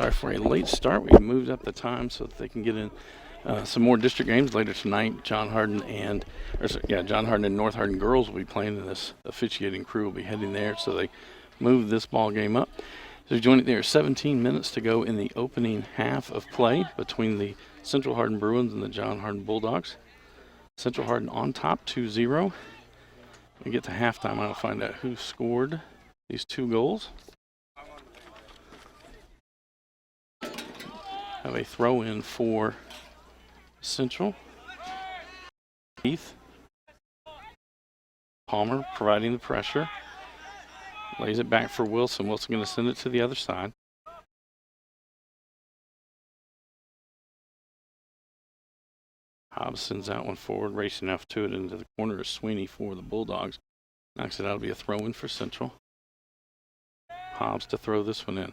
Sorry for a late start. We moved up the time so that they can get in some more district games later tonight. John Hardin and North Hardin girls will be playing, and this officiating crew will be heading there. So they moved this ball game up. So joining there, 17 minutes to go in the opening half of play between the Central Hardin Bruins and the John Hardin Bulldogs. Central Hardin on top 2-0. We get to halftime. I'll find out who scored these two goals. Have a throw in for Central. Heath. Palmer providing the pressure. Lays it back for Wilson. Wilson going to send it to the other side. Hobbs sends that one forward, racing enough to it into the corner of Sweeney for the Bulldogs. Knocks it out. It'll be a throw in for Central. Hobbs to throw this one in.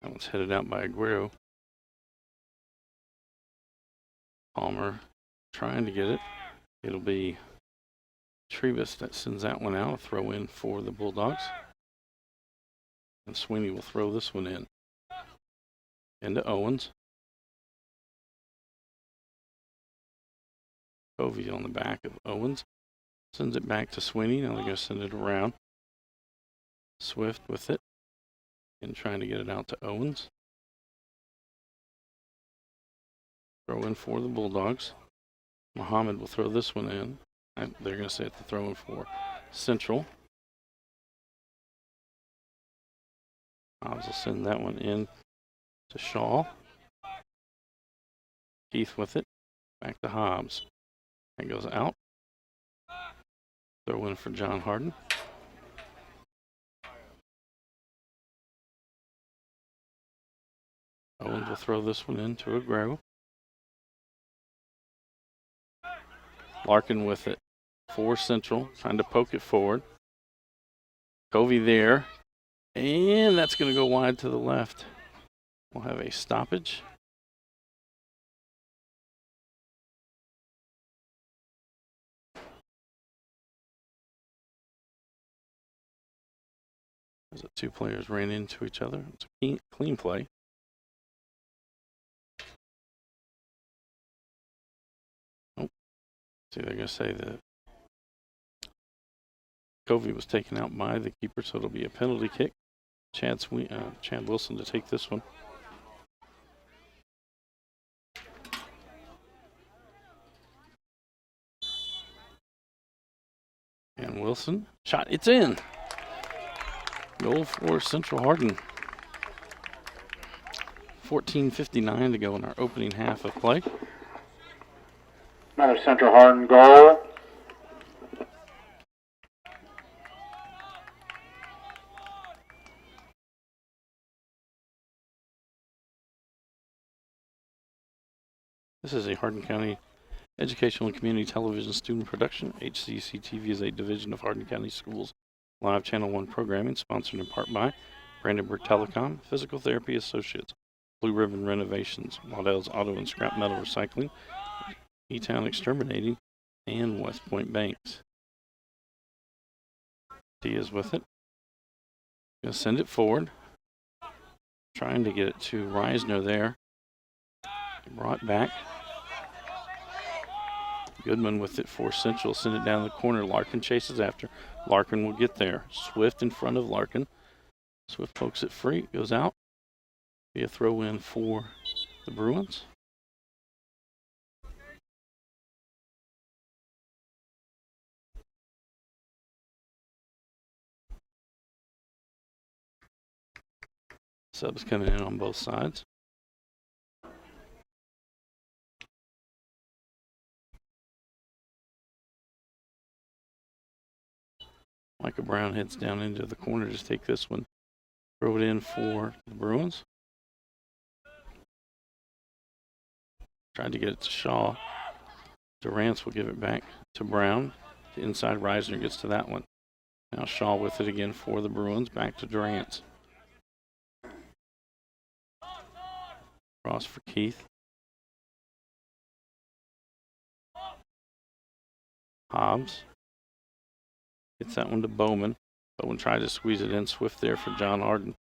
That one's headed out by Aguero. Palmer trying to get it. It'll be Trebus that sends that one out. A throw in for the Bulldogs. And Sweeney will throw this one in. Into Owens. Covey on the back of Owens. Sends it back to Sweeney. Now they're going to send it around. Swift with it. And trying to get it out to Owens. Throw in for the Bulldogs. Muhammad will throw this one in. They're going to say it's the throw in for Central. Hobbs will send that one in to Shaw. Keith with it. Back to Hobbs. That goes out. Throw in for John Hardin. Owens will throw this one in to Aguero. Larkin with it for Central, trying to poke it forward. Covey there, and that's going to go wide to the left. We'll have a stoppage. As the two players ran into each other. It's a clean play. They're going to say that Covey was taken out by the keeper, so it'll be a penalty kick. Chad Wilson to take this one. And Wilson, shot, it's in. Goal for Central Hardin. 14:59 to go in our opening half of play. Another Central Hardin goal. This is a Hardin County Educational and Community Television student production. HCEC-TV is a division of Hardin County Schools Live Channel 1 programming, sponsored in part by Brandenburg Telecom, Physical Therapy Associates, Blue Ribbon Renovations, Waddell's Auto and Scrap Metal Recycling, E-Town Exterminating, and West Point Banks. Diaz with it. Gonna send it forward. Trying to get it to Reisner there. Brought back. Goodman with it for Central. Send it down the corner. Larkin chases after. Larkin will get there. Swift in front of Larkin. Swift pokes it free. Goes out. Be a throw in for the Bruins. Subs coming in on both sides. Micah Brown heads down into the corner to take this one. Throw it in for the Bruins. Tried to get it to Shaw. Durance will give it back to Brown. The inside Reisner gets to that one. Now Shaw with it again for the Bruins. Back to Durance. Cross for Keith. Hobbs. Gets that one to Bowman. Bowen tried to squeeze it in. Swift there for John Harden.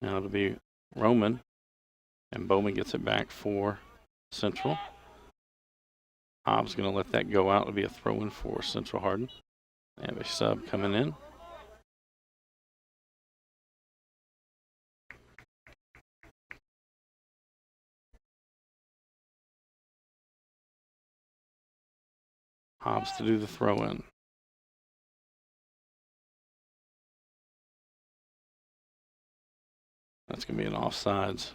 Now it'll be Roman. And Bowman gets it back for Central. Hobbs going to let that go out. It'll be a throw-in for Central Hardin. They have a sub coming in. Hobbs to do the throw-in. That's going to be an offsides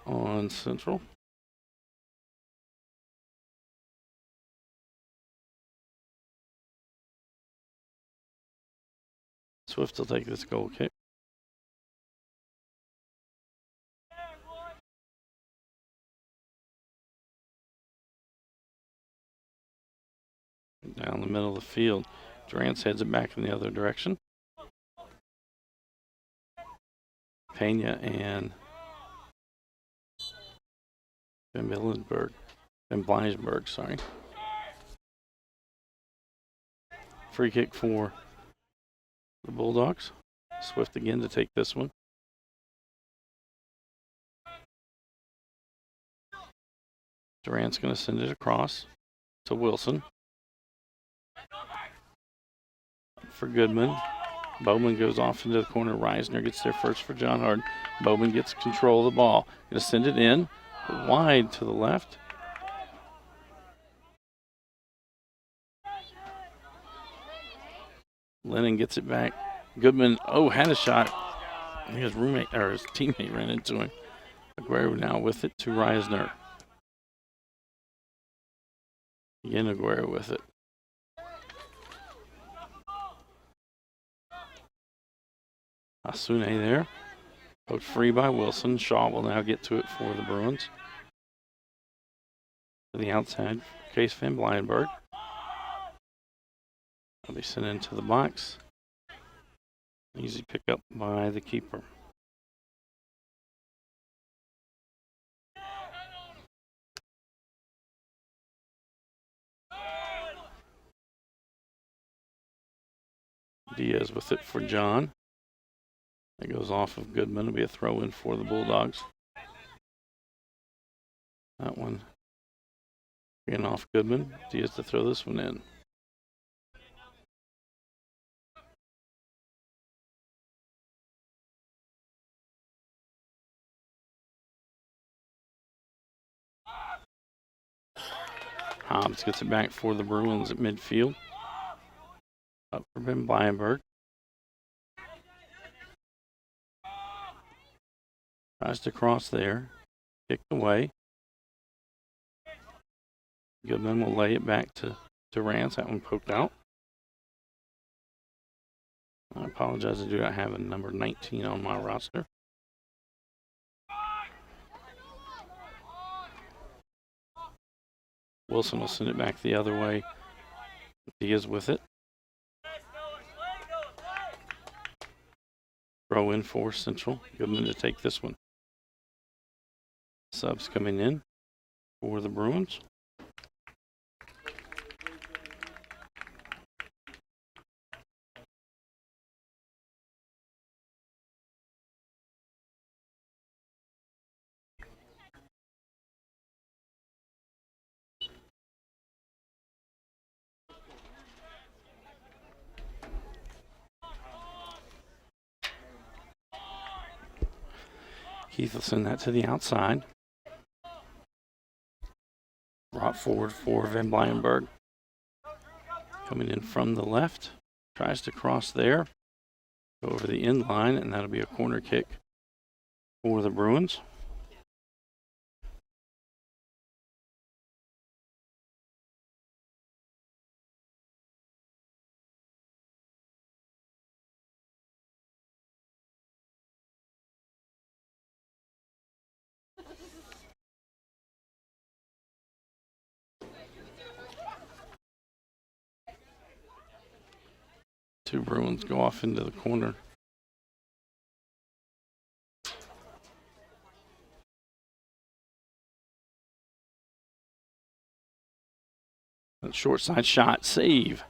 on Central. Swift will take this goal kick. Down the middle of the field. Durant heads it back in the other direction. Pena and Van Blynsburg, sorry. Free kick for the Bulldogs. Swift again to take this one. Durant's going to send it across to Wilson. For Goodman. Bowman goes off into the corner. Reisner gets there first for John Harden. Bowman gets control of the ball. Going to send it in. Wide to the left. Lennon gets it back. Goodman, had a shot. His roommate or his teammate ran into him. Aguero now with it to Reisner. Again, Aguero with it. Asune there. Poked free by Wilson. Shaw will now get to it for the Bruins. To the outside, Case Van Blynsburg. They'll be sent into the box. Easy pickup by the keeper. Diaz with it for John. That goes off of Goodman. It'll be a throw-in for the Bulldogs. That one getting off Goodman. Diaz to throw this one in. Hobbs gets it back for the Bruins at midfield. Up for Ben Blyenberg. Tries to cross there. Kicked away. Goodman will lay it back to Rance. That one poked out. I apologize, I do not have a number 19 on my roster. Wilson will send it back the other way. Diaz with it. Throw in for Central. Goodman to take this one. Subs coming in for the Bruins. Keith will send that to the outside. Brought forward for Van Blyenberg. Coming in from the left. Tries to cross there. Go over the end line, and that'll be a corner kick for the Bruins. Two Bruins go off into the corner. That short side shot, save.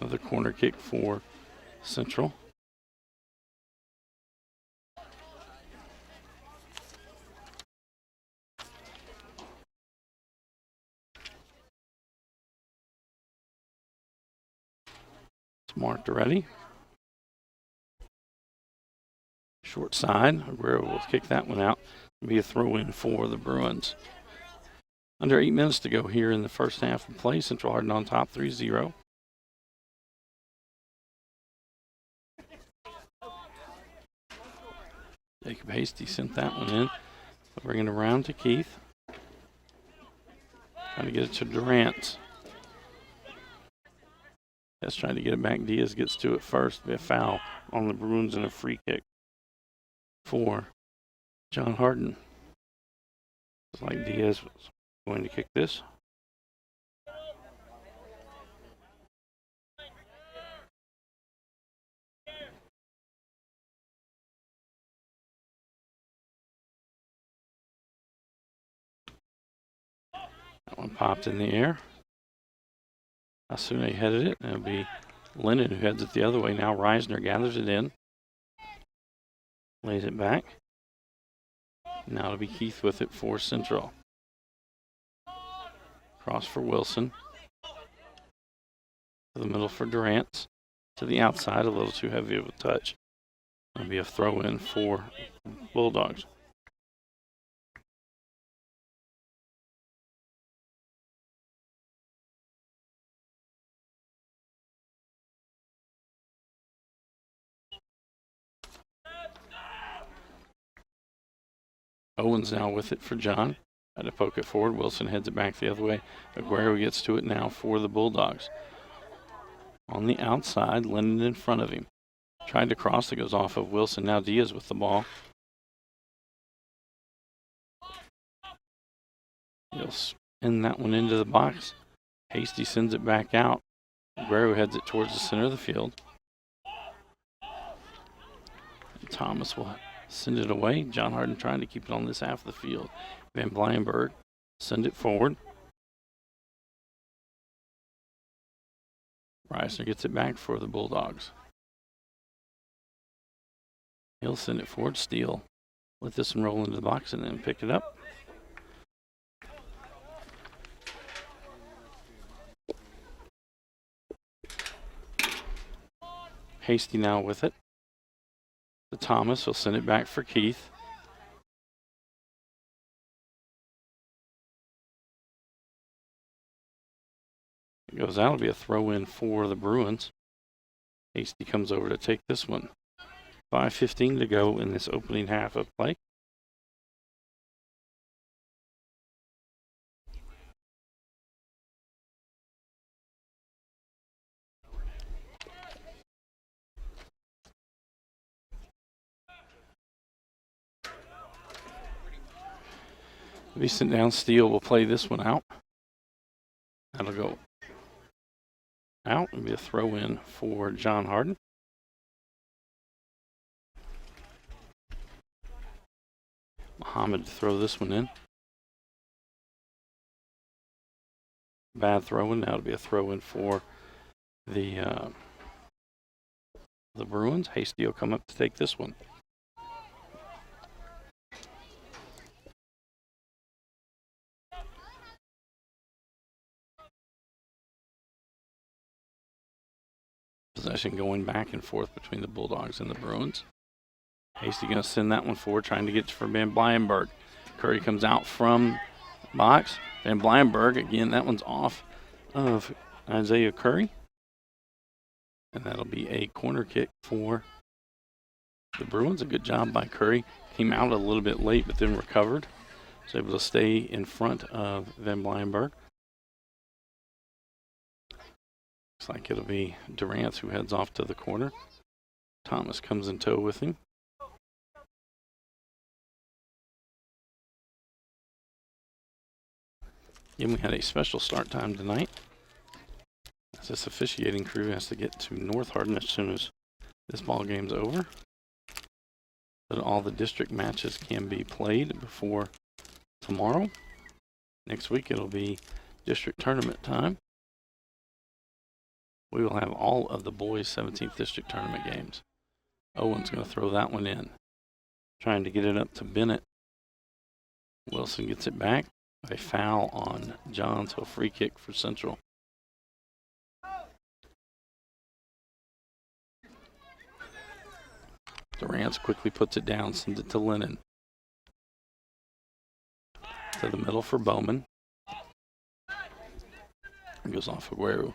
Another corner kick for Central. It's marked already. Short side. Aguero will kick that one out. It'll be a throw-in for the Bruins. Under 8 minutes to go here in the first half of play. Central Hardin on top 3-0. Jacob Hasty sent that one in. They'll bring it around to Keith. Trying to get it to Durant. That's trying to get it back. Diaz gets to it first. Be a foul on the Bruins and a free kick for John Hardin. It's like Diaz was going to kick this. That one popped in the air. Asune headed it, and it'll be Lennon who heads it the other way. Now Reisner gathers it in. Lays it back. Now it'll be Keith with it for Central. Cross for Wilson. To the middle for Durant. To the outside, a little too heavy of a touch. It'll be a throw-in for Bulldogs. Owens now with it for John. Had to poke it forward. Wilson heads it back the other way. Aguero gets to it now for the Bulldogs. On the outside, Lennon in front of him. Tried to cross. It goes off of Wilson. Now Diaz with the ball. He'll spin that one into the box. Hasty sends it back out. Aguero heads it towards the center of the field. And Thomas will send it away. John Hardin trying to keep it on this half of the field. Van Blyenberg send it forward. Reisner gets it back for the Bulldogs. He'll send it forward. Steele let this one roll into the box and then pick it up. Hasty now with it. To Thomas, will send it back for Keith. It goes out. It'll be a throw-in for the Bruins. Hasty comes over to take this one. 5:15 to go in this opening half of play. Be sent down. Steele will play this one out. That'll go out. It'll be a throw-in for John Hardin. Muhammad to throw this one in. Bad throw-in. Now it'll be a throw-in for the Bruins. Hasty will come up to take this one. Possession going back and forth between the Bulldogs and the Bruins. Hasty going to send that one forward, trying to get to for Van Blyenberg. Curry comes out from box. Van Blyenberg, again, that one's off of Isaiah Curry. And that'll be a corner kick for the Bruins. A good job by Curry. Came out a little bit late, but then recovered. Was able to stay in front of Van Blyenberg. Looks like it'll be Durant who heads off to the corner. Thomas comes in tow with him. Again, we had a special start time tonight. As this officiating crew has to get to North Hardin as soon as this ball game's over. But all the district matches can be played before tomorrow. Next week it'll be district tournament time. we will have all of the boys 17th District Tournament games. Owen's going to throw that one in. Trying to get it up to Bennett. Wilson gets it back. A foul on John, so free kick for Central. Durant's quickly puts it down, sends it to Lennon. To the middle for Bowman. It goes off Aguero.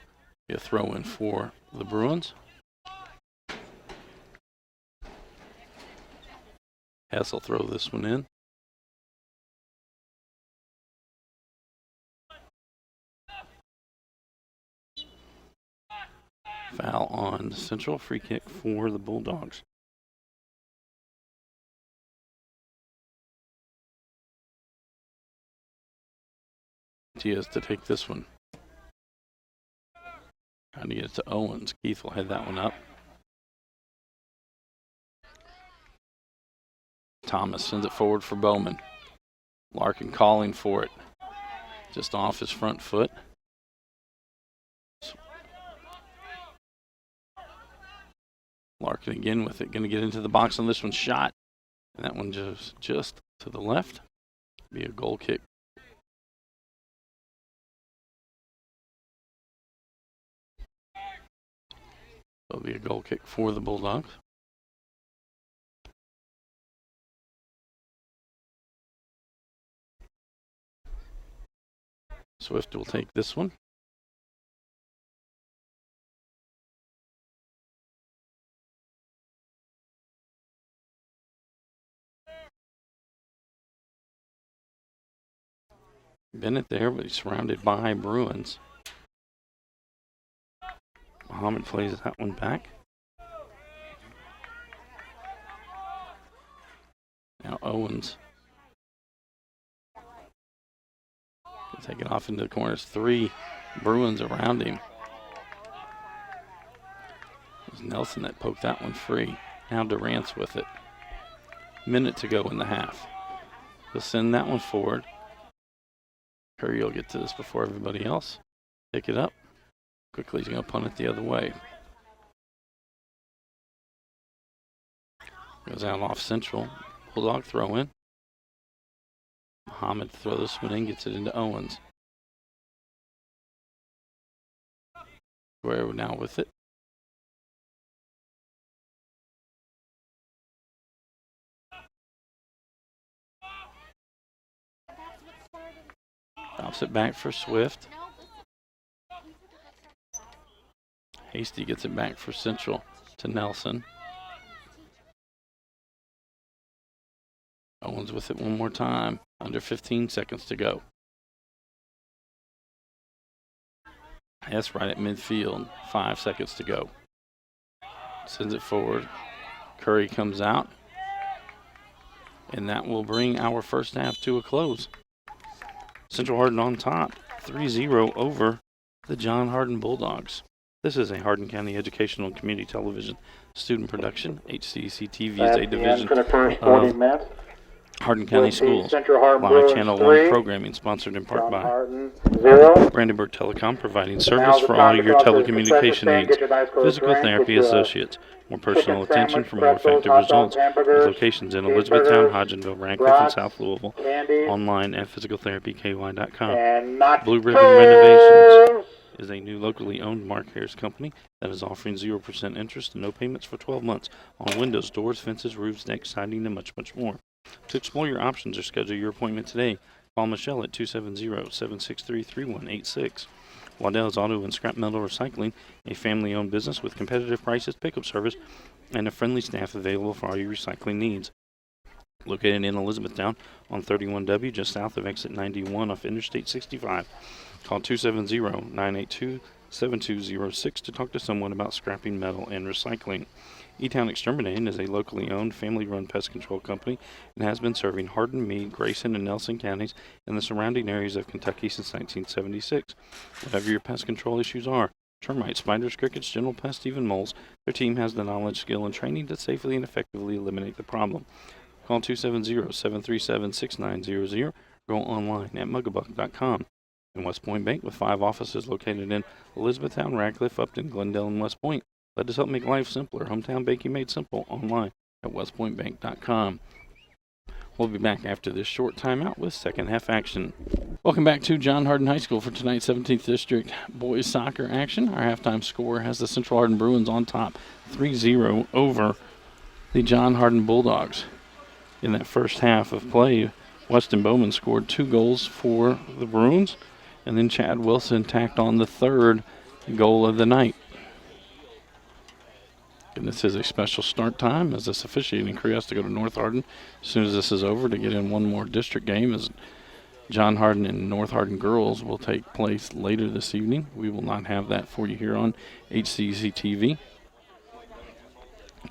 Be a throw in for the Bruins. Hess will throw this one in. Foul on Central, free kick for the Bulldogs. Is to take this one. Trying to get it to Owens. Keith will head that one up. Thomas sends it forward for Bowman. Larkin calling for it. Just off his front foot. Larkin again with it. Going to get into the box on this one. Shot. And that one just to the left. Be a goal kick. It'll be a goal kick for the Bulldogs. Swift will take this one. Bennett there, but he's surrounded by Bruins. Muhammad plays that one back. Now Owens. Take it off into the corners. 3 Bruins around him. It was Nelson that poked that one free. Now Durant's with it. Minute to go in the half. He'll send that one forward. Curry will get to this before everybody else. Pick it up. Quickly he's going to punt it the other way. Goes out off Central. Bulldog throw in. Muhammad throws this one in, gets it into Owens. Guerrero now with it. Drops it back for Swift. Hasty gets it back for Central to Nelson. Owens with it one more time. Under 15 seconds to go. Hess right at midfield. 5 seconds to go. Sends it forward. Curry comes out. And that will bring our first half to a close. Central Hardin on top. 3-0 over the John Hardin Bulldogs. This is a Hardin County Educational and Community Television student production. HCEC-TV is a division of Hardin County Schools. Live Channel 1 programming sponsored in part by Brandenburg Telecom, providing service for all your telecommunication needs. Physical Therapy Associates. More personal attention for more effective results. With locations in Elizabethtown, Hodgenville, Radcliffe, and South Louisville. Online at physicaltherapyky.com. Blue Ribbon Renovations is a new locally owned Mark Harris company that is offering 0% interest and no payments for 12 months on windows, doors, fences, roofs, decks, siding, and much, much more. To explore your options or schedule your appointment today, call Michelle at 270-763-3186. Waddell's Auto and Scrap Metal Recycling, a family-owned business with competitive prices, pickup service, and a friendly staff available for all your recycling needs. Located in Elizabethtown on 31W, just south of exit 91 off Interstate 65. Call 270-982-7206 to talk to someone about scrapping metal and recycling. E-Town Exterminating is a locally owned, family-run pest control company and has been serving Hardin, Meade, Grayson, and Nelson counties and the surrounding areas of Kentucky since 1976. Whatever your pest control issues are, termites, spiders, crickets, general pests, even moles, their team has the knowledge, skill, and training to safely and effectively eliminate the problem. Call 270-737-6900 or go online at mugabuck.com. And West Point Bank, with 5 offices located in Elizabethtown, Radcliffe, Upton, Glendale, and West Point. Let us help make life simpler. Hometown banking made simple online at westpointbank.com. We'll be back after this short timeout with second half action. Welcome back to John Hardin High School for tonight's 17th District boys soccer action. Our halftime score has the Central Hardin Bruins on top 3-0 over the John Hardin Bulldogs. In that first half of play, Weston Bowman scored 2 goals for the Bruins, and then Chad Wilson tacked on the third goal of the night. And this is a special start time as this officiating crew has to go to North Hardin as soon as this is over to get in one more district game, as John Hardin and North Hardin girls will take place later this evening. We will not have that for you here on HCEC-TV.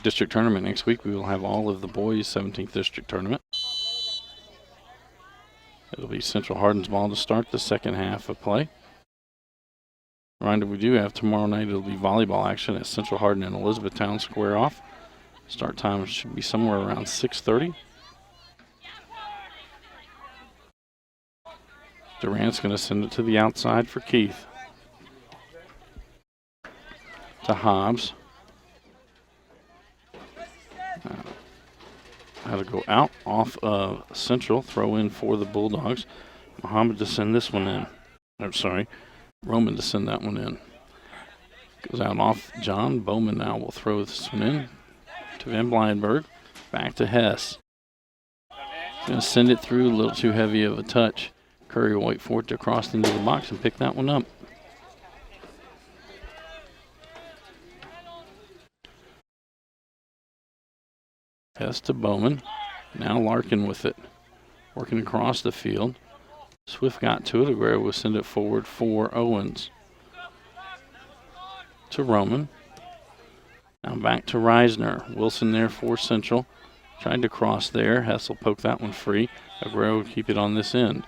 District tournament next week, we will have all of the boys' 17th district tournament. It'll be Central Hardin's ball to start the second half of play. Reminder, we do have tomorrow night, it'll be volleyball action at Central Hardin and Elizabethtown square off. Start time should be somewhere around 6:30. Durant's going to send it to the outside for Keith. To Hobbs. How to go out off of Central, throw in for the Bulldogs. Muhammad to send this one in. Roman to send that one in. Goes out off John. Bowman now will throw this one in to Van Blyenberg. Back to Hess. Going to send it through, a little too heavy of a touch. Curry will wait for it to cross into the box and pick that one up. Hess to Bowman. Now Larkin with it. Working across the field. Swift got to it. Aguero will send it forward for Owens. To Roman. Now back to Reisner. Wilson there for Central. Tried to cross there. Hess will poke that one free. Aguero will keep it on this end.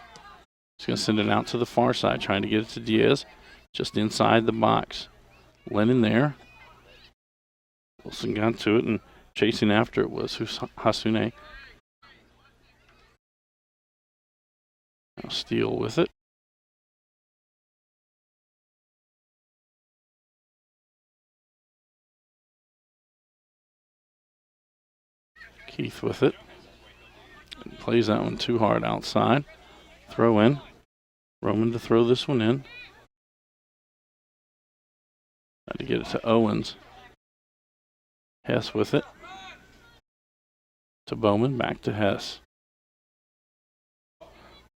He's going to send it out to the far side. Trying to get it to Diaz. Just inside the box. Lennon there. Wilson got to it, and chasing after it was Hasune. Now Steele with it. Keith with it. And plays that one too hard outside. Throw in. Roman to throw this one in. Try to get it to Owens. Hess with it. To Bowman, back to Hess.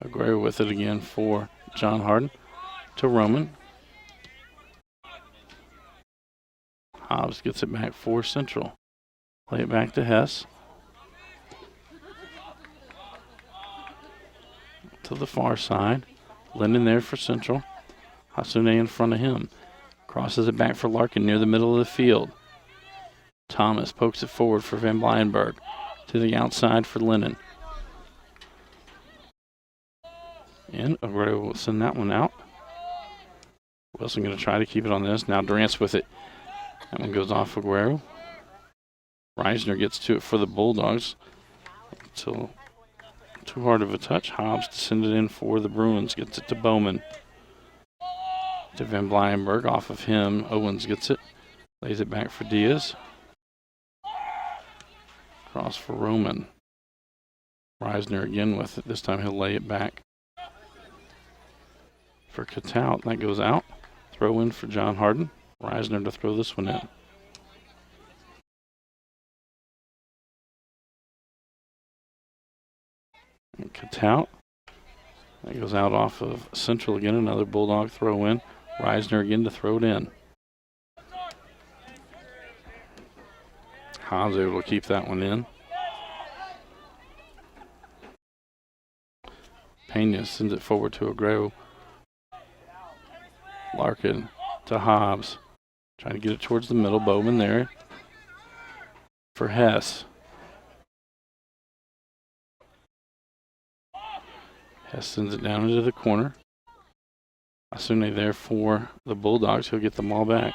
Aguero with it again for John Hardin. To Roman. Hobbs gets it back for Central. Play it back to Hess. To the far side. Linden there for Central. Hasune in front of him. Crosses it back for Larkin near the middle of the field. Thomas pokes it forward for Van Blyenberg. To the outside for Lennon. And Aguero will send that one out. Wilson going to try to keep it on this. Now Durant's with it. That one goes off Aguero. Reisner gets to it for the Bulldogs. Until too hard of a touch. Hobbs to send it in for the Bruins. Gets it to Bowman. To Van Blyenberg. Off of him. Owens gets it. Lays it back for Diaz. Cross for Roman. Reisner again with it. This time he'll lay it back for Catout. That goes out. Throw in for John Hardin. Reisner to throw this one in. And Catout. That goes out off of Central again. Another Bulldog throw in. Reisner again to throw it in. Hobbs able to keep that one in. Pena sends it forward to Aguero. Larkin to Hobbs. Trying to get it towards the middle. Bowman there for Hess. Hess sends it down into the corner. Asune there for the Bulldogs. He'll get the ball back.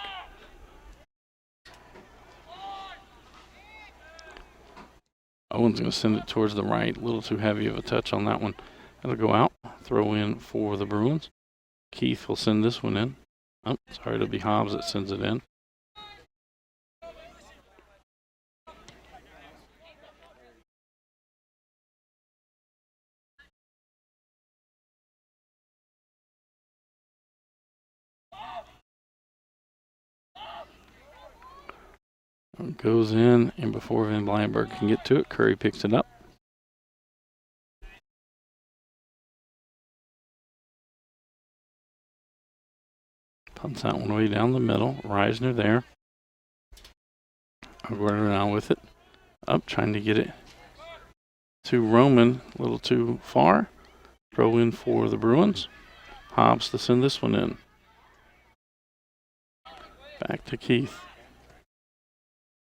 Owen's going to send it towards the right. A little too heavy of a touch on that one. It'll go out. Throw in for the Bruins. Keith will send this one in. Oh, sorry, it'll be Hobbs that sends it in. It goes in, and before Van Blyenberg can get to it, Curry picks it up. Punts that one way down the middle. Reisner there. Aguero now with it. Up, trying to get it to Roman. A little too far. Throw in for the Bruins. Hobbs to send this one in. Back to Keith.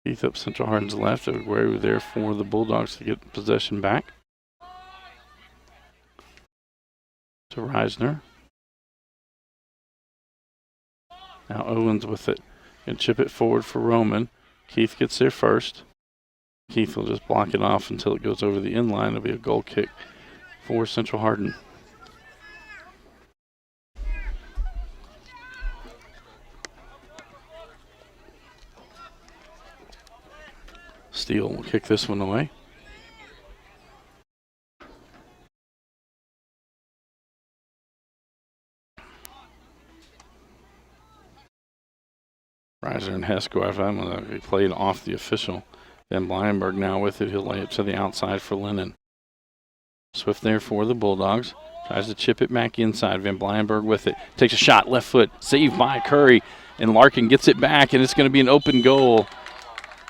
Keith up Central Hardin's left. Aguero there for the Bulldogs to get possession back. To Reisner. Now Owens with it. And chip it forward for Roman. Keith gets there first. Keith will just block it off until it goes over the end line. It'll be a goal kick for Central Hardin. Steele will kick this one away. Reiser and Hess go after that one. He played off the official. Then Blyenberg now with it. He'll lay it to the outside for Lennon. Swift there for the Bulldogs. Tries to chip it back inside. Van Blyenberg with it. Takes a shot, left foot. Saved by Curry. And Larkin gets it back, and it's going to be an open goal.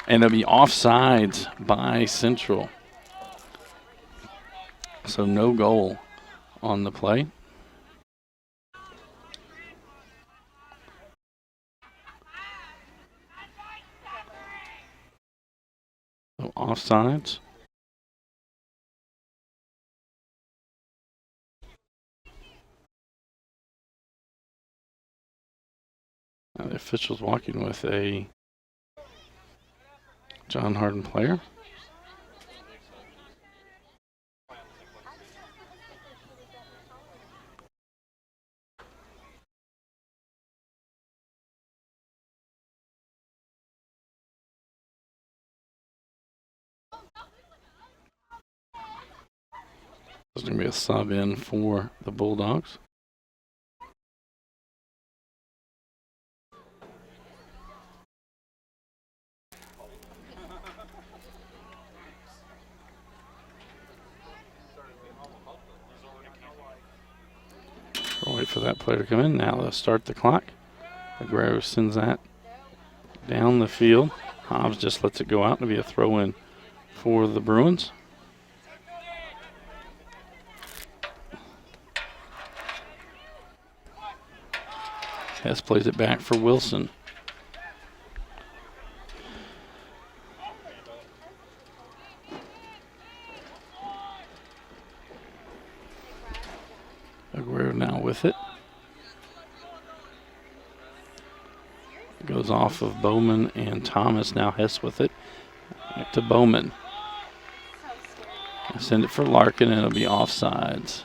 And it'll be offsides by Central. So no goal on the play. So offsides. Now the official's walking with a John Hardin player. There's going to be a sub in for the Bulldogs. We'll wait for that player to come in. Now they'll start the clock. Aguero sends that down the field. Hobbs just lets it go out. It'll be a throw in for the Bruins. Hess plays it back for Wilson. Aguero now with it. Goes off of Bowman and Thomas. Now Hess with it. Back to Bowman. Send it for Larkin, and it'll be offsides.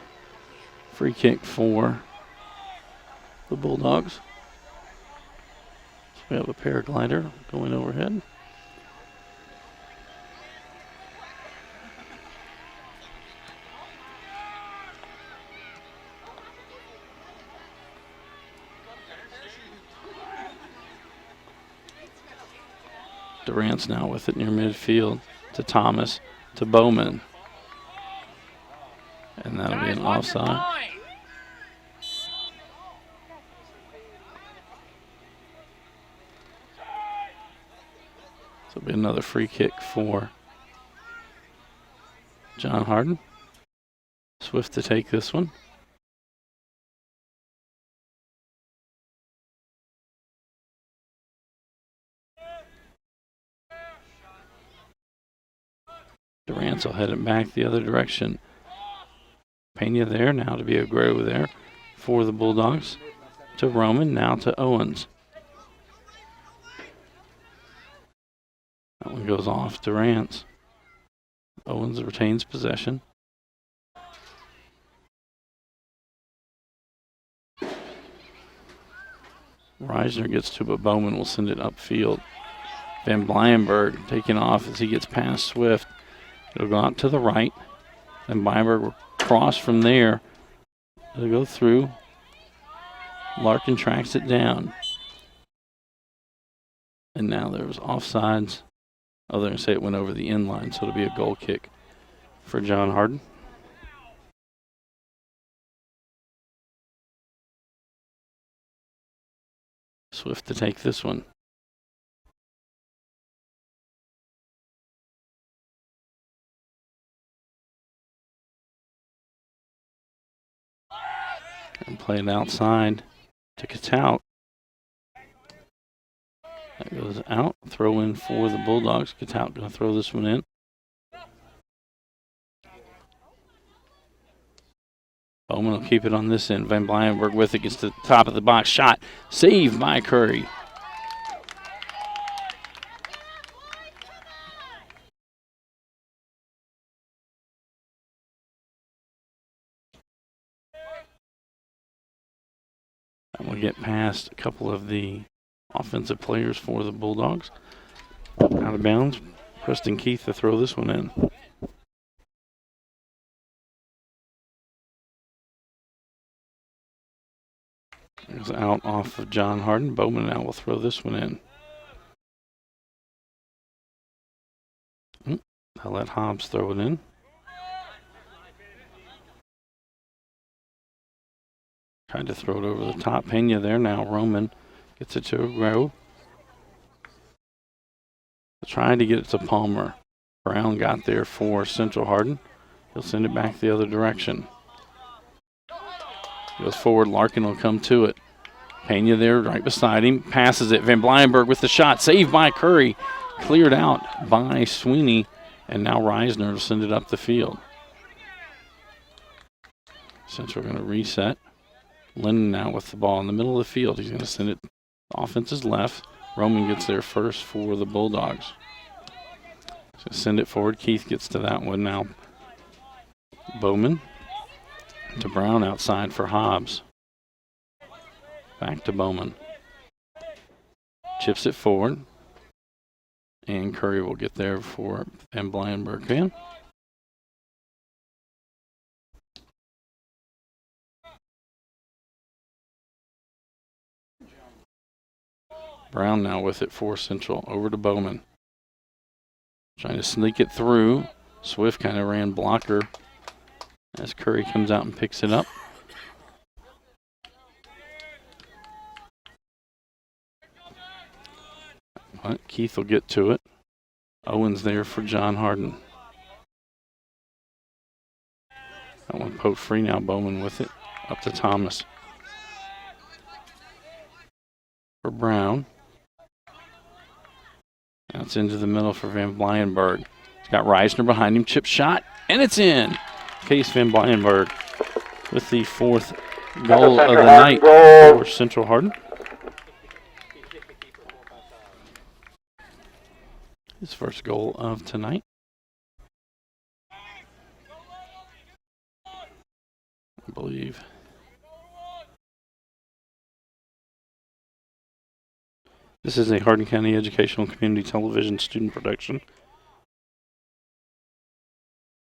Free kick for the Bulldogs. So we have a paraglider going overhead. Durant's now with it near midfield to Thomas, to Bowman. And that'll be an offside. So it'll be another free kick for John Hardin. Swift to take this one. Durant will head it back the other direction. Pena there, now to be Aguero there for the Bulldogs. To Roman, now to Owens. That one goes off Durant. Owens retains possession. Reisner gets to, but Bowman will send it upfield. Van Blyenberg taking off as he gets past Swift. It'll go out to the right. Then Blyenberg will cross from there. It'll go through. Larkin tracks it down. And now there's offsides. Oh, they're going to say it went over the end line, so it'll be a goal kick for John Harden. Swift to take this one. And play it outside to Catout. That goes out. Throw in for the Bulldogs. Catout going to throw this one in. Bowman will keep it on this end. Van Blyenberg with it. Gets to the top of the box. Shot. Saved by Curry. And we'll get past a couple of the offensive players for the Bulldogs. Out of bounds. Preston Keith to throw this one in. It's out off of John Harden. Bowman now will throw this one in. I'll let Hobbs throw it in. Tried to throw it over the top. Pena there now. Roman gets it to Rowe. Trying to get it to Palmer. Brown got there for Central Hardin. He'll send it back the other direction. Goes forward. Larkin will come to it. Pena there right beside him. Passes it. Van Blyenberg with the shot. Saved by Curry. Cleared out by Sweeney. And now Reisner will send it up the field. Central going to reset. Lennon now with the ball in the middle of the field. He's going to send it. The offense is left. Roman gets there first for the Bulldogs. So send it forward. Keith gets to that one now. Bowman to Brown outside for Hobbs. Back to Bowman. Chips it forward. And Curry will get there for Van Blyenberg fan. Brown now with it for Central. Over to Bowman. Trying to sneak it through. Swift kind of ran blocker as Curry comes out and picks it up. But Keith will get to it. Owens there for John Harden. That one poked free now. Bowman with it. Up to Thomas. For Brown. Now it's into the middle for Van Blyenberg. He's got Reisner behind him. Chip shot. And it's in. Case Van Blyenberg with the fourth goal of the night for Central Hardin. His first goal of tonight. I believe. This is a Hardin County Educational Community Television student production.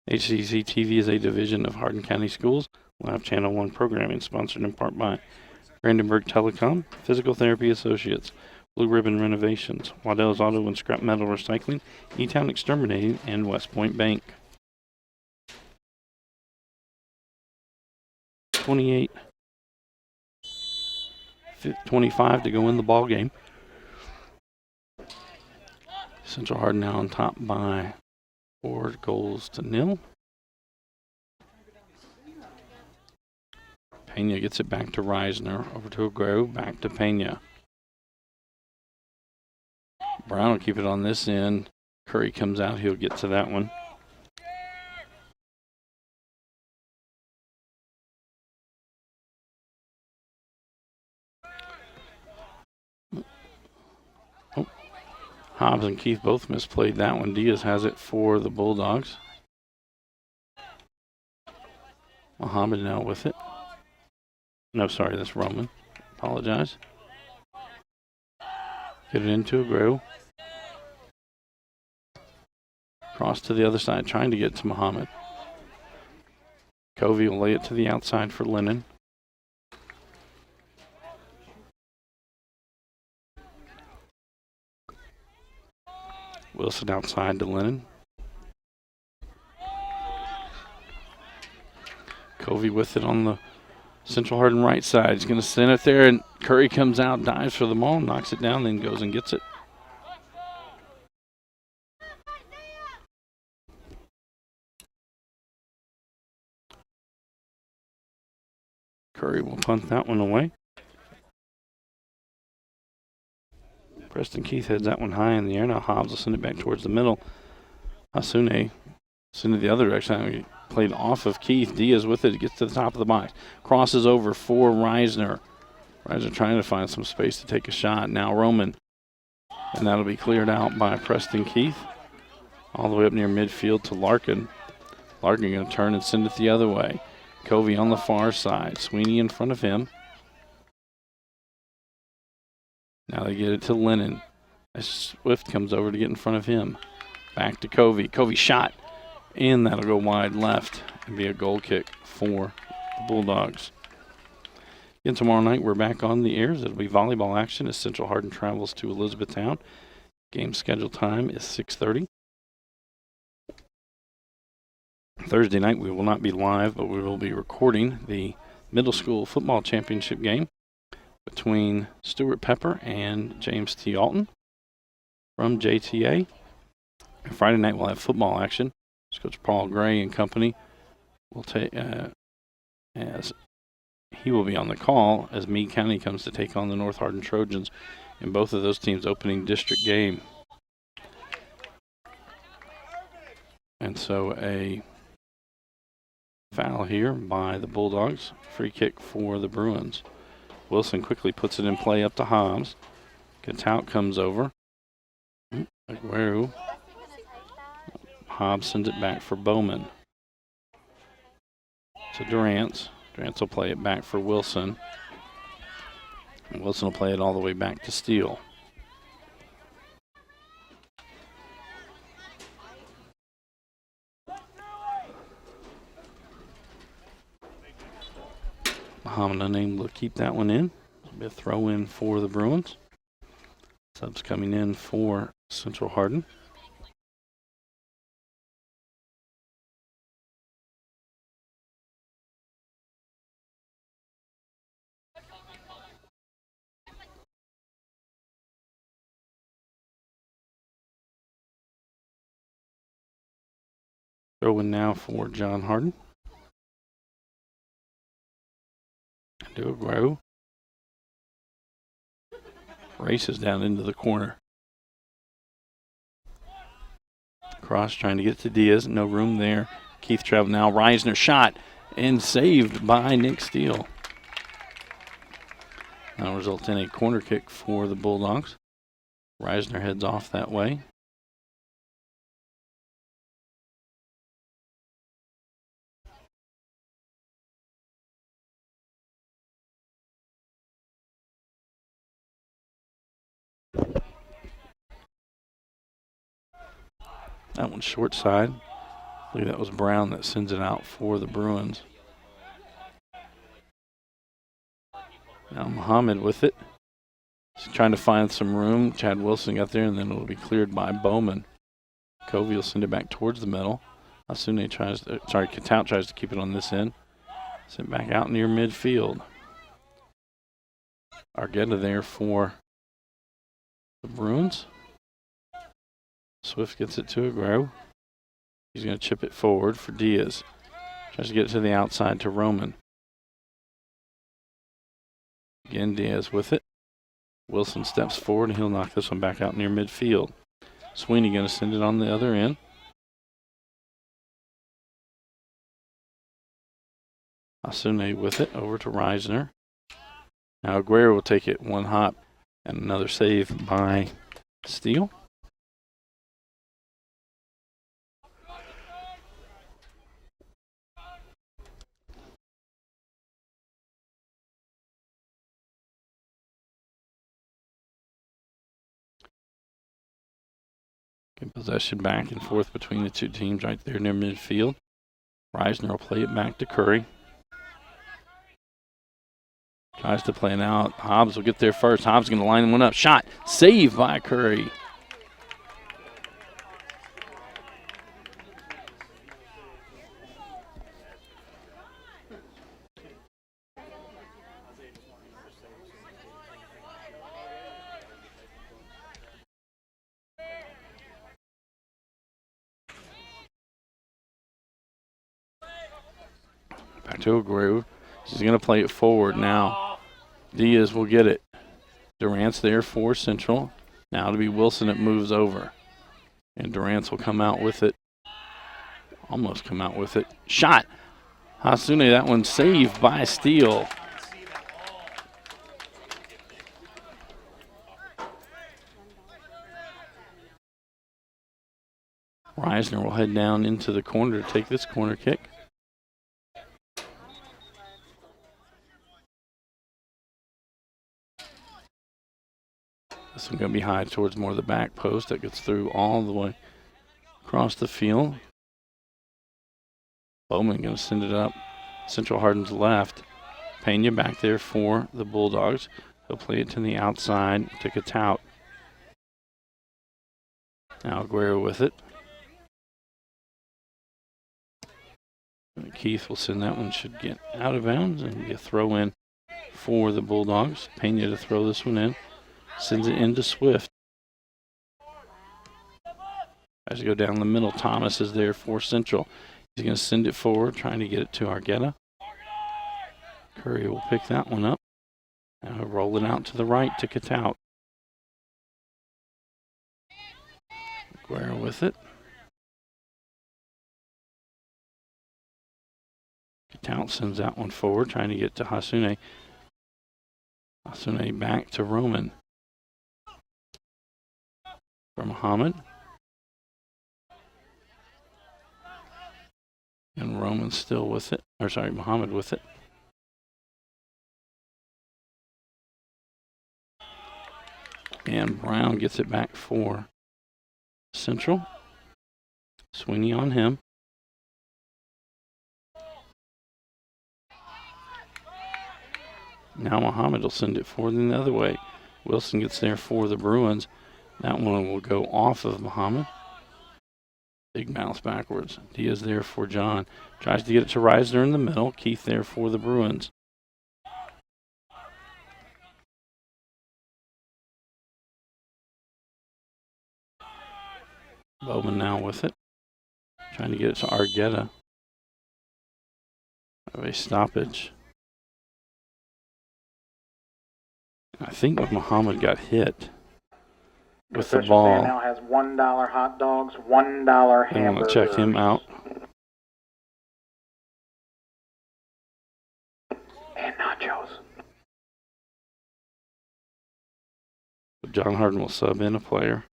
HCEC-TV is a division of Hardin County Schools. Live Channel 1 programming sponsored in part by Brandenburg Telecom, Physical Therapy Associates, Blue Ribbon Renovations, Waddell's Auto and Scrap Metal Recycling, E-Town Exterminating, and West Point Bank. 28-25 to go in the ball game. Central Hardin now on top by 4-0. Pena gets it back to Reisner. Over to Agro. Back to Pena. Brown will keep it on this end. Curry comes out. He'll get to that one. Hobbs and Keith both misplayed that one. Diaz has it for the Bulldogs. Muhammad now with it. No, sorry, that's Roman. Apologize. Get it into Aguero. Cross to the other side, trying to get to Muhammad. Covey will lay it to the outside for Lennon. Wilson outside to Lennon. Covey with it on the Central Hardin right side. He's going to send it there, and Curry comes out, dives for the ball, knocks it down, then goes and gets it. Curry will punt that one away. Preston Keith heads that one high in the air. Now Hobbs will send it back towards the middle. Hasune send it the other direction. He played off of Keith. Diaz with it. Gets to the top of the box. Crosses over for Reisner. Reisner trying to find some space to take a shot. Now Roman. And that'll be cleared out by Preston Keith. All the way up near midfield to Larkin. Larkin going to turn and send it the other way. Covey on the far side. Sweeney in front of him. Now they get it to Lennon. As Swift comes over to get in front of him. Back to Covey. Covey shot. And that'll go wide left and be a goal kick for the Bulldogs. Again, tomorrow night we're back on the airs. It'll be volleyball action as Central Hardin travels to Elizabethtown. Game schedule time is 6:30. Thursday night we will not be live, but we will be recording the middle school football championship game between Stuart Pepper and James T. Alton from JTA. Friday night we'll have football action. Coach Paul Gray and company will take as he will be on the call as Meade County comes to take on the North Hardin Trojans in both of those teams' opening district game. And so a foul here by the Bulldogs. Free kick for the Bruins. Wilson quickly puts it in play up to Hobbs. Catout comes over. Aguero. Hobbs sends it back for Bowman. To Durant. Durant will play it back for Wilson. And Wilson will play it all the way back to Steele. Muhammad unable to keep that one in. It'll be a throw in for the Bruins. Subs coming in for Central Hardin. Throw in now for John Hardin. Do a grow. Races down into the corner. Cross trying to get to Diaz. No room there. Keith Trev now. Reisner shot and saved by Nick Steele. That'll result in a corner kick for the Bulldogs. Reisner heads off that way. That one's short side. I believe that was Brown that sends it out for the Bruins. Now Muhammad with it. He's trying to find some room. Chad Wilson got there, and then it'll be cleared by Bowman. Covey will send it back towards the middle. Asune tries to, Catout tries to keep it on this end. Sent back out near midfield. Argueta there for the Bruins. Swift gets it to Aguero. He's going to chip it forward for Diaz. Tries to get it to the outside to Roman. Again, Diaz with it. Wilson steps forward, and he'll knock this one back out near midfield. Sweeney going to send it on the other end. Asune with it over to Reisner. Now Aguero will take it one hop, and another save by Steele. Get possession back and forth between the two teams right there near midfield. Reisner will play it back to Curry. Tries to play it out. Hobbs will get there first. Hobbs going to line one up. Shot. Saved by Curry. Back to Aguero. He's going to play it forward now. Diaz will get it. Durant's there for Central. Now to be Wilson, it moves over. And Durant's will come out with it. Almost come out with it. Shot. Hasune, that one saved by Steele. Reisner will head down into the corner to take this corner kick. This one's going to be high towards more of the back post. That gets through all the way across the field. Bowman going to send it up. Central Hardin's left. Pena back there for the Bulldogs. He'll play it to the outside to Catout. Now Aguero with it. Keith will send that one. Should get out of bounds and be a throw in for the Bulldogs. Pena to throw this one in. Sends it into Swift. As you go down the middle, Thomas is there for Central. He's going to send it forward, trying to get it to Argueta. Curry will pick that one up. Now he'll roll it out to the right to Catout. Aguero with it. Catout sends that one forward, trying to get to Hasune. Hasune back to Roman. For Muhammad. And Roman still with it. Or sorry, Muhammad with it. And Brown gets it back for Central. Sweeney on him. Now Muhammad will send it forward the other way. Wilson gets there for the Bruins. That one will go off of Muhammad. Big bounce backwards. Diaz there for John. Tries to get it to Reisner in the middle. Keith there for the Bruins. Bowman now with it. Trying to get it to Argueta. Have a stoppage. I think Muhammad got hit with the ball. Now has $1 hot dogs, $1 hamburgers. I'm going to check him out. And nachos. John Harden will sub in a player.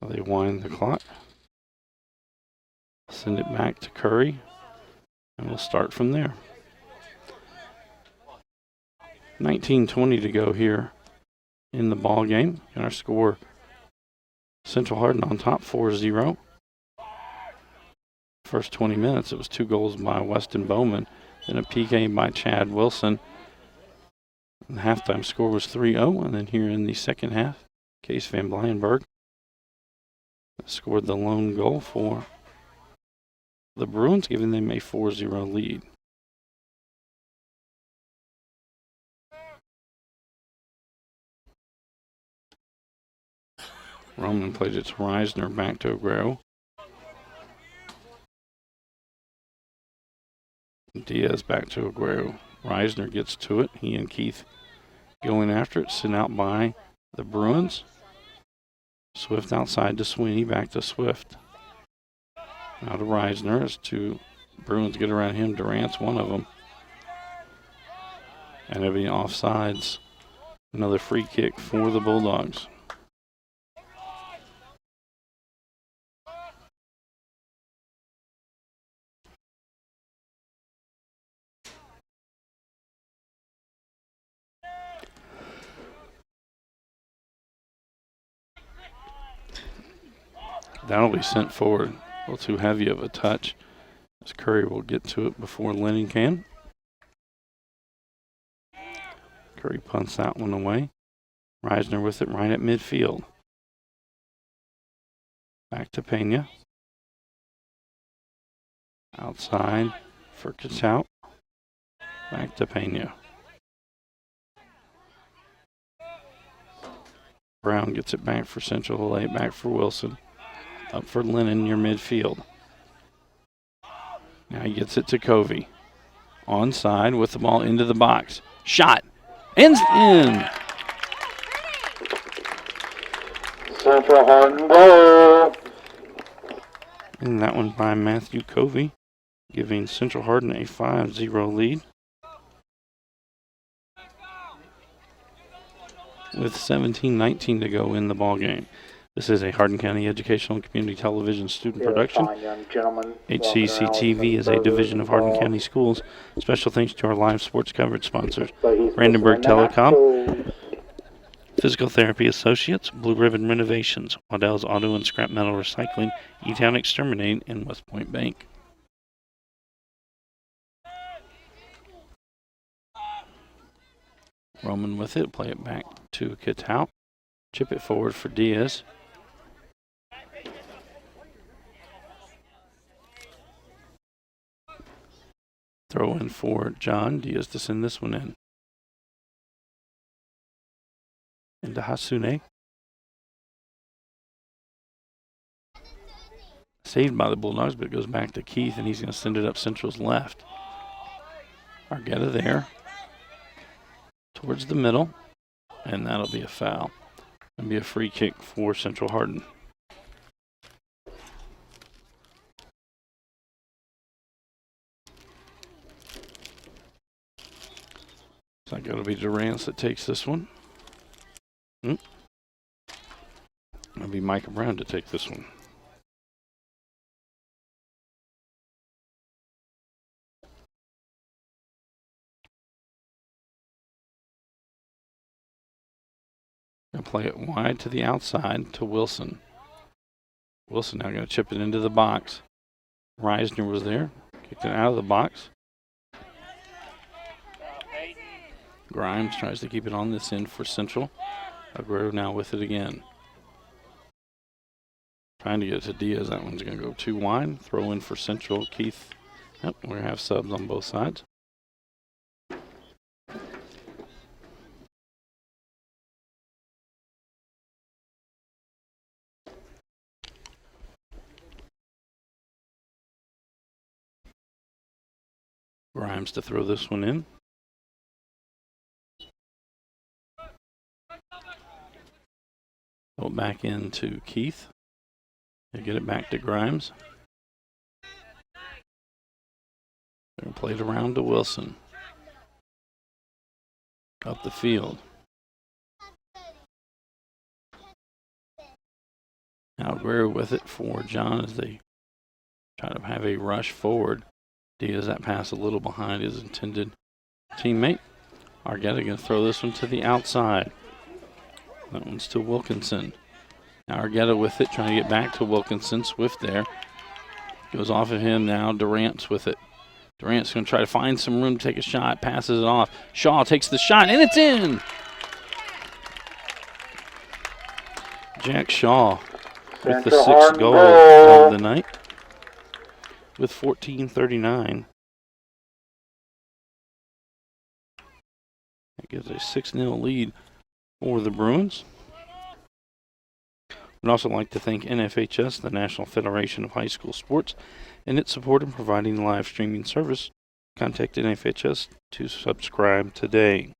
They wind the clock. Send it back to Curry. And we'll start from there. 19:20 to go here in the ball game. And our score, Central Hardin on top 4-0. First 20 minutes, it was 2 goals by Weston Bowman, then a PK by Chad Wilson. And the halftime score was 3-0. And then here in the second half, Case Van Blyenberg scored the lone goal for the Bruins, giving them a 4-0 lead. Roman plays it to Reisner, back to Aguero. Diaz back to Aguero. Reisner gets to it. He and Keith going after it, sent out by the Bruins. Swift outside to Sweeney, back to Swift. Now to Reisner as two Bruins get around him. Durant's one of them. And it'll be offsides. Another free kick for the Bulldogs. That'll be sent forward. A little too heavy of a touch. As Curry will get to it before Lennon can. Curry punts that one away. Reisner with it right at midfield. Back to Pena. Outside for Kachout. Back to Pena. Brown gets it back for Central. Lay it back for Wilson. Up for Lennon near midfield. Now he gets it to Covey. Onside with the ball into the box. Shot. Ends in. Central Hardin goal. And that one by Matthew Covey, giving Central Hardin a 5-0 lead. With 17:19 to go in the ball game. This is a Hardin County Educational and Community Television student production. HCEC-TV is a division of Hardin County Schools. Special thanks to our live sports coverage sponsors, Brandenburg Telecom, Physical Therapy Associates, Blue Ribbon Renovations, Waddell's Auto and Scrap Metal Recycling, E-Town Exterminate, and West Point Bank. Roman with it, play it back to Katout. Chip it forward for Diaz. Throw in for John. Diaz to send this one in. Into Hasune. Saved by the Bulldogs, but it goes back to Keith, and he's going to send it up Central's left. Argueta there. Towards the middle, and that'll be a foul. It'll be a free kick for Central Hardin. It's not going to be Durance that takes this one. It'll be Micah Brown to take this one. Gonna play it wide to the outside to Wilson. Wilson now going to chip it into the box. Reisner was there, kicked it out of the box. Grimes tries to keep it on this end for Central. Aguero now with it again. Trying to get it to Diaz. That one's going to go too wide. Throw in for Central. Keith. Yep, we're going to have subs on both sides. Grimes to throw this one in. Throw it back into Keith. He'll get it back to Grimes. They're play it around to Wilson. Up the field. Now Guerrero with it for John as they try to have a rush forward. Diaz that pass a little behind his intended teammate. Argueta going to throw this one to the outside. That one's to Wilkinson. Now Argueta with it, trying to get back to Wilkinson. Swift there. Goes off of him now. Durant's with it. Durant's going to try to find some room to take a shot. Passes it off. Shaw takes the shot, and it's in! Jack Shaw with the sixth goal of the night. With 14:39. That gives a 6-0 lead for the Bruins. We'd also like to thank NFHS, the National Federation of High School Sports, and its support in providing live streaming service. Contact NFHS to subscribe today.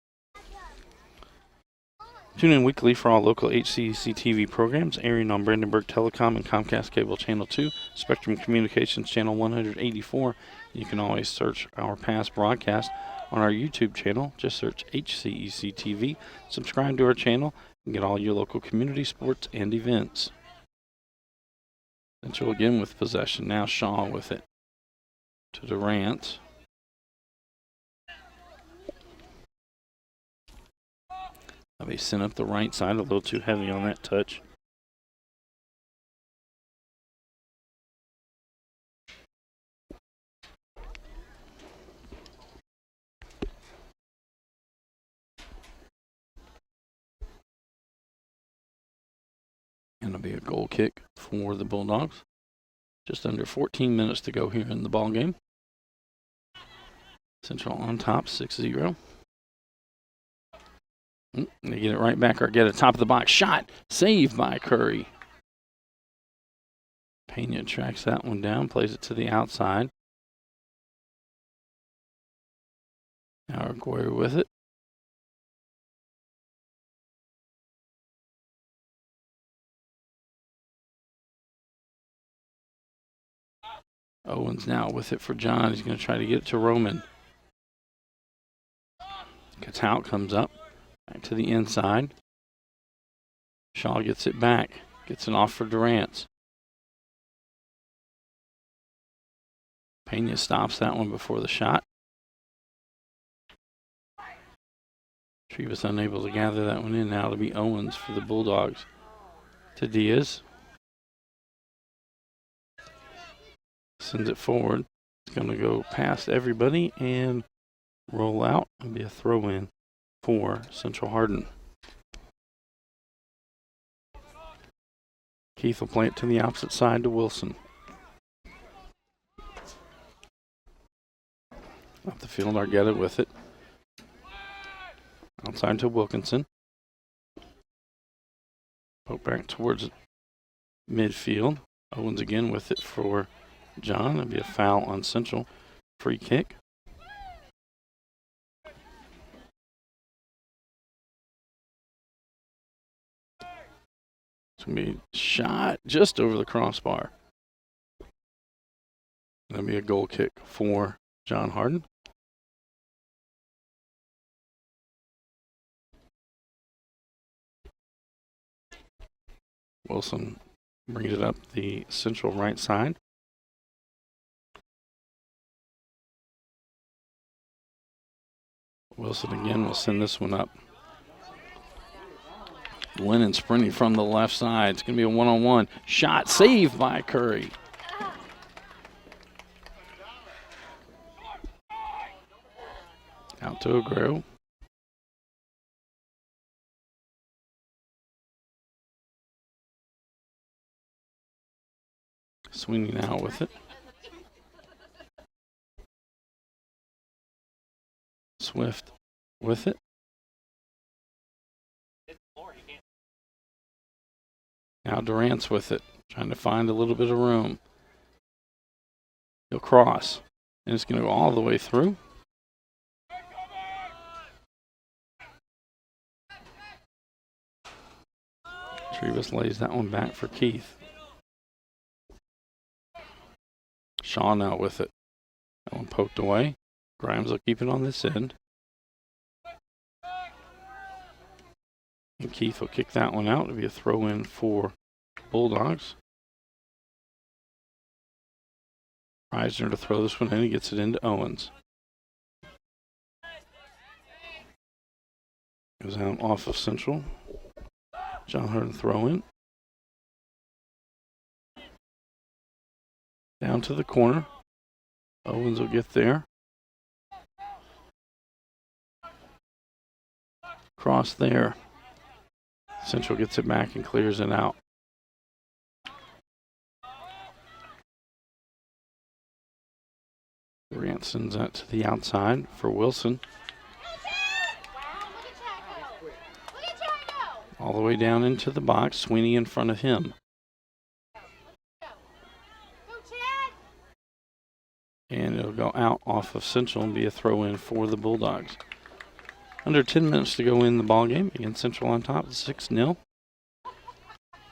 Tune in weekly for all local HCEC-TV programs airing on Brandenburg Telecom and Comcast Cable Channel 2, Spectrum Communications Channel 184. You can always search our past broadcast on our YouTube channel. Just search HCEC-TV. Subscribe to our channel and get all your local community sports and events. Central again with possession. Now Shaw with it to Durant. They sent up the right side, a little too heavy on that touch. That'll be a goal kick for the Bulldogs. Just under 14 minutes to go here in the ball game. Central on top, 6-0. They get it right back, or get it top of the box. Shot, saved by Curry. Pena tracks that one down, plays it to the outside. Now Aguirre with it. Owens now with it for John. He's going to try to get it to Roman. Catout comes up, back to the inside. Shaw gets it back, gets it off for Durant. Pena stops that one before the shot. She was unable to gather that one in. Now it'll be Owens for the Bulldogs. To Diaz. Sends it forward. It's going to go past everybody and roll out. It'll be a throw-in for Central Hardin. Keith will play it to the opposite side to Wilson. Up the field, Argetta with it. Outside to Wilkinson. Poke back towards midfield. Owens again with it for John. It'll be a foul on Central. Free kick. It's going to be shot just over the crossbar. That'll be a goal kick for John Hardin. Wilson brings it up the Central right side. Wilson again will send this one up. Lennon sprinting from the left side. It's going to be a one-on-one. Shot saved by Curry. Out to Aguero. Sweeney now with it. Swift with it. Now Durant's with it, trying to find a little bit of room. He'll cross, and it's going to go all the way through. Trevas lays that one back for Keith. Shaw now with it. That one poked away. Grimes will keep it on this end. And Keith will kick that one out. It'll be a throw-in for Bulldogs. Reisner to throw this one in. He gets it into Owens. Goes out off of Central. John Hardin throw-in. Down to the corner. Owens will get there. Cross there. Central gets it back and clears it out. Grant sends that to the outside for Wilson. All the way down into the box. Sweeney in front of him. And it'll go out off of Central and be a throw-in for the Bulldogs. Under 10 minutes to go in the ball game. Again, Central on top, 6-0.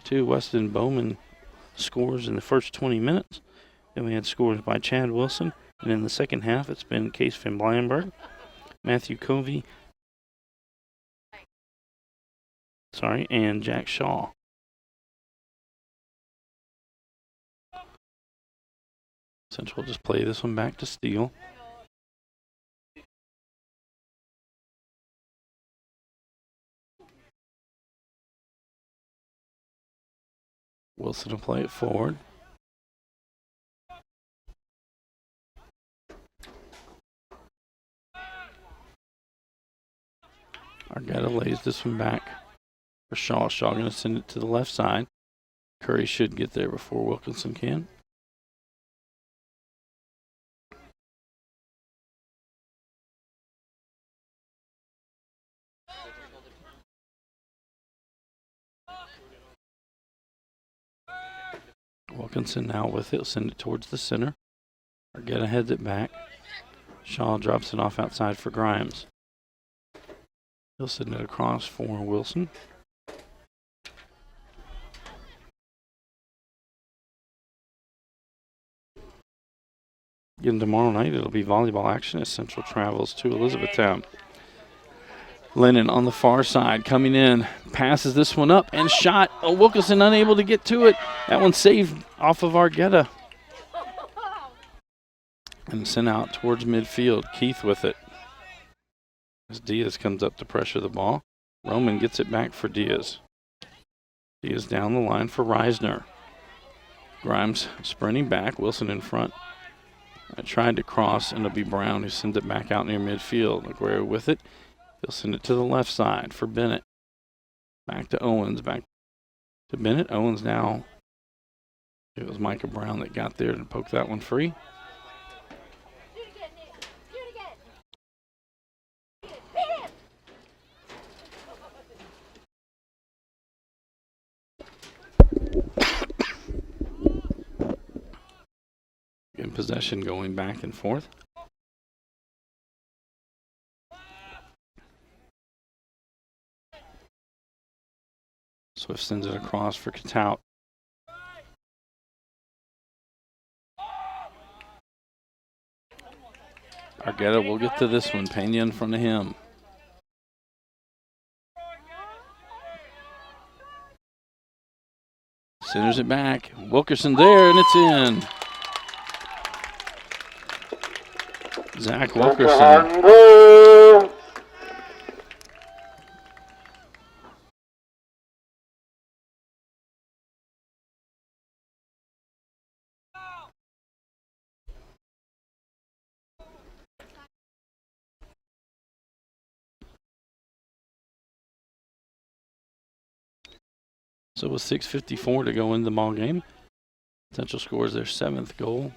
2 Weston Bowman scores in the first 20 minutes. Then we had scores by Chad Wilson. And in the second half, it's been Case Van Blyenberg, Matthew Covey, and Jack Shaw. Central just play this one back to Steele. Wilson will play it forward. Argetta lays this one back for Shaw. Shaw going to send it to the left side. Curry should get there before Wilkinson can. Wilkinson now with it. Send it towards the center. Argetta heads it back. Shaw drops it off outside for Grimes. He'll send it across for Wilson. Again, tomorrow night it'll be volleyball action as Central travels to Elizabethtown. Lennon on the far side coming in, passes this one up and shot. Oh, Wilkinson unable to get to it. That one saved off of Argetta. And sent out towards midfield. Keith with it. As Diaz comes up to pressure the ball. Roman gets it back for Diaz. Diaz down the line for Reisner. Grimes sprinting back. Wilson in front. I tried to cross, and it'll be Brown who sends it back out near midfield. Aguero with it. He'll send it to the left side for Bennett. Back to Owens. Back to Bennett. Owens now. It was Micah Brown that got there to poke that one free. In possession going back and forth. Swift sends it across for Catout. Argetta will get to this one. Pena in front of him. Centers it back. Wilkerson there, and it's in. Zach Wilkerson. So with 6:54 to go in the ball game, Central scores their 7th goal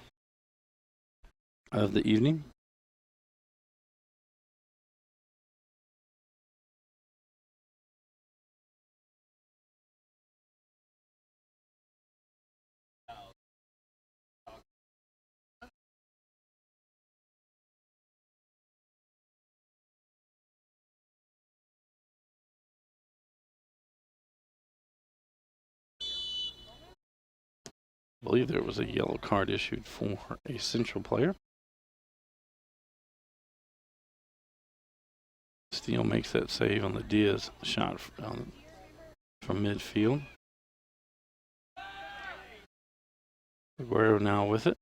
of the evening. I believe there was a yellow card issued for a Central player. Steele makes that save on the Diaz shot from midfield. Aguero now with it.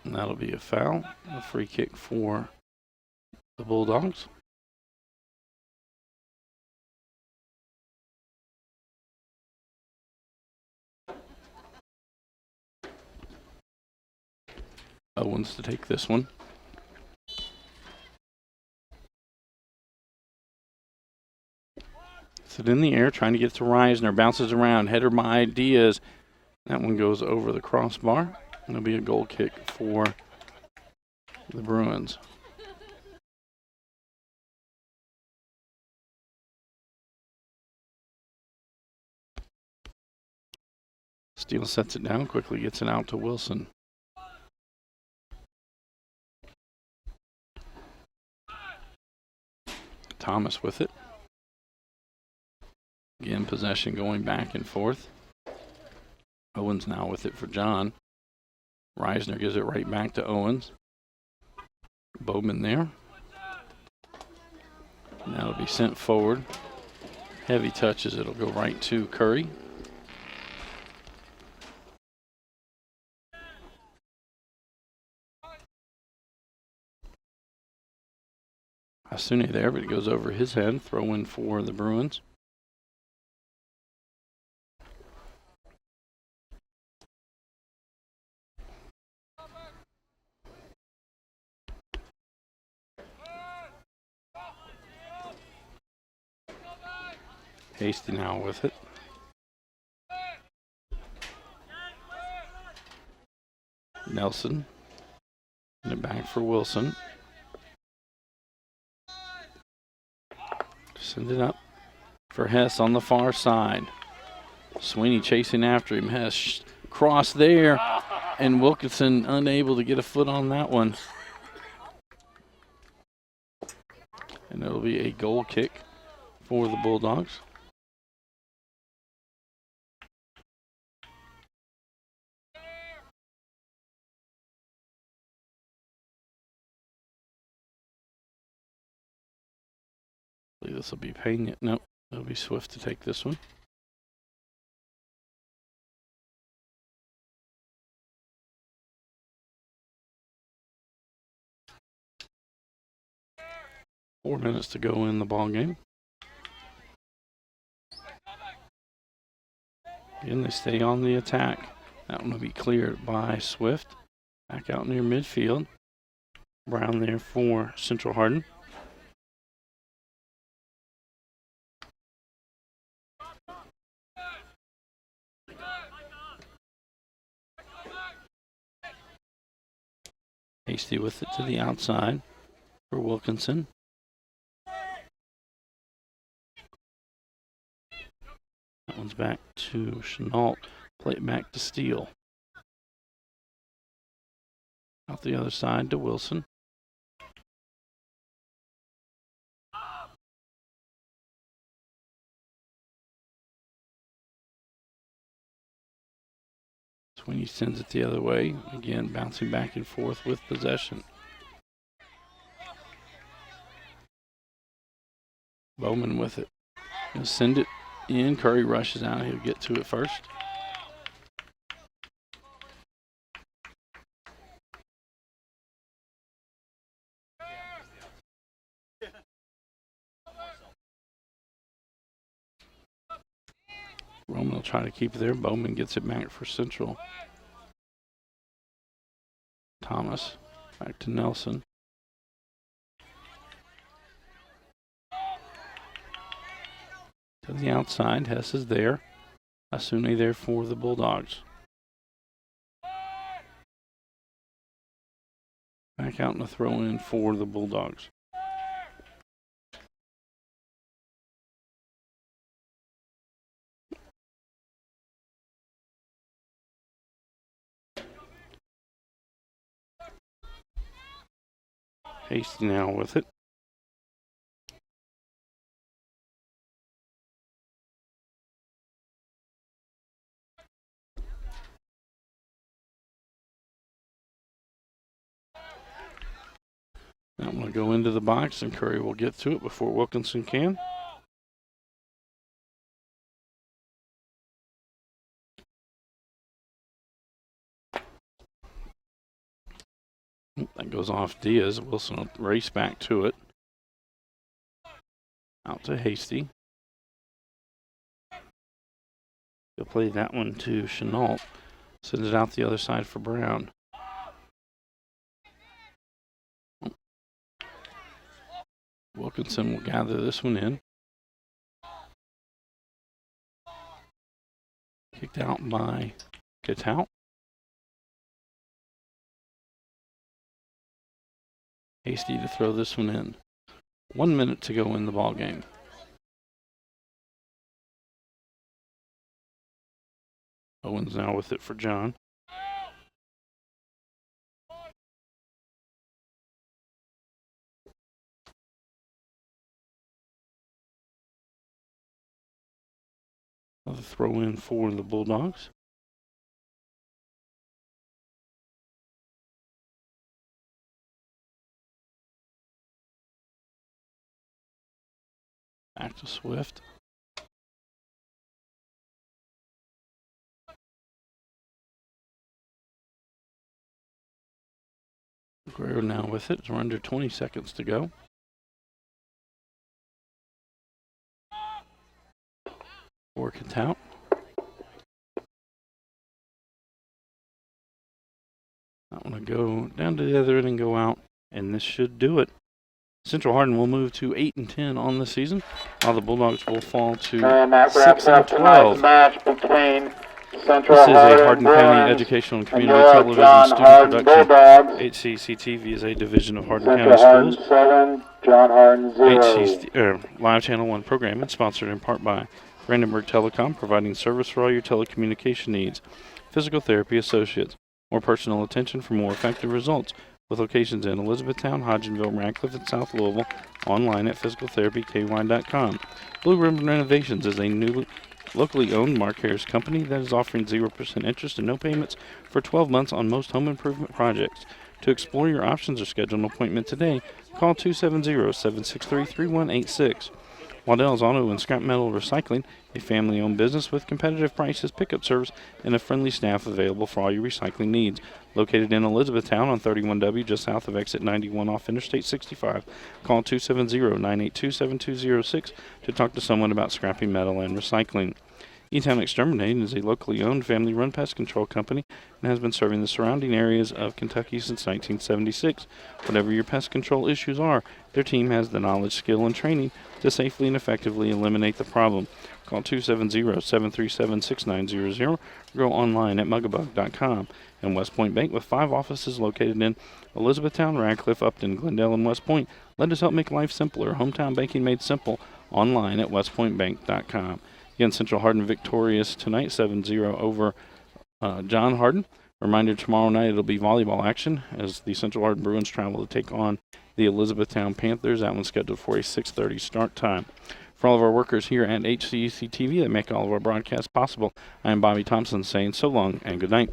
And that'll be a foul. A free kick for the Bulldogs. Owens to take this one. It's in the air, trying to get to Reisner. Bounces around, header by Diaz. That one goes over the crossbar. It'll be a goal kick for the Bruins. Steele sets it down, quickly gets it out to Wilson. Thomas with it. Again, possession going back and forth. Owens now with it for John. Reisner gives it right back to Owens. Bowman there. And that'll be sent forward. Heavy touches, it'll go right to Curry. Asune there, but it goes over his head. Throw in for the Bruins. Hasty now with it. Nelson. And it back for Wilson. Send it up for Hess on the far side. Sweeney chasing after him. Hess cross there, and Wilkinson unable to get a foot on that one. And it'll be a goal kick for the Bulldogs. This will be Payne. Nope, it'll be Swift to take this one. Four minutes to go in the ball game. Again, they stay on the attack. That one will be cleared by Swift. Back out near midfield. Brown there for Central Hardin. Hasty with it to the outside for Wilkinson. That one's back to Chenault. Play it back to Steele. Out the other side to Wilson. Sweeney sends it the other way. Again, bouncing back and forth with possession. Bowman with it. He'll send it in. Curry rushes out. He'll get to it first. Roman will try to keep it there. Bowman gets it back for Central. Thomas back to Nelson. To the outside. Hess is there. Asune there for the Bulldogs. Back out and a throw in for the Bulldogs. Hasty now with it. That one will go into the box, and Curry will get to it before Wilkinson can. That goes off Diaz. Wilson will race back to it. Out to Hasty. He'll play that one to Chenault. Sends it out the other side for Brown. Wilkinson will gather this one in. Kicked out by Catout. Hasty to throw this one in. 1 minute to go in the ball game. Owens now with it for John. Another throw in for the Bulldogs. Back to Swift. Guerrero now with it. We're under 20 seconds to go. Work it out. That one will go down to the other end and go out, and this should do it. Central Hardin will move to 8-10 on the season, while the Bulldogs will fall to And that 6 wraps and up 12. tonight's match between Central This is a Hardin Hardin County Bruins Educational and and Community your Television John student Hardin production. Bulldogs. HCEC-TV is a division of Hardin Central County Hardin Schools. 7, John Hardin 0. Live Channel 1 programming sponsored in part by Brandenburg Telecom, providing service for all your telecommunication needs. Physical Therapy Associates, more personal attention for more effective results, with locations in Elizabethtown, Hodgenville, Radcliffe, and South Louisville. Online at physicaltherapyky.com. Blue Ribbon Renovations is a new locally owned Mark Harris company that is offering 0% interest and no payments for 12 months on most home improvement projects. To explore your options or schedule an appointment today, call 270-763-3186. Waddell's Auto and Scrap Metal Recycling, a family-owned business with competitive prices, pickup service, and a friendly staff available for all your recycling needs. Located in Elizabethtown on 31W, just south of exit 91 off Interstate 65. Call 270-982-7206 to talk to someone about scrapping metal and recycling. E-Town Exterminating is a locally owned, family-run pest control company and has been serving the surrounding areas of Kentucky since 1976. Whatever your pest control issues are, their team has the knowledge, skill, and training to safely and effectively eliminate the problem. Call 270-737-6900 or go online at mugabug.com. And West Point Bank, with 5 offices located in Elizabethtown, Radcliffe, Upton, Glendale, and West Point. Let us help make life simpler. Hometown banking made simple. Online at westpointbank.com. Again, Central Hardin victorious tonight, 7-0 over John Hardin. Reminder, tomorrow night it'll be volleyball action as the Central Hardin Bruins travel to take on the Elizabethtown Panthers. That one's scheduled for a 6:30 start time. For all of our workers here at HCEC-TV that make all of our broadcasts possible, I am Bobby Thompson saying so long and good night.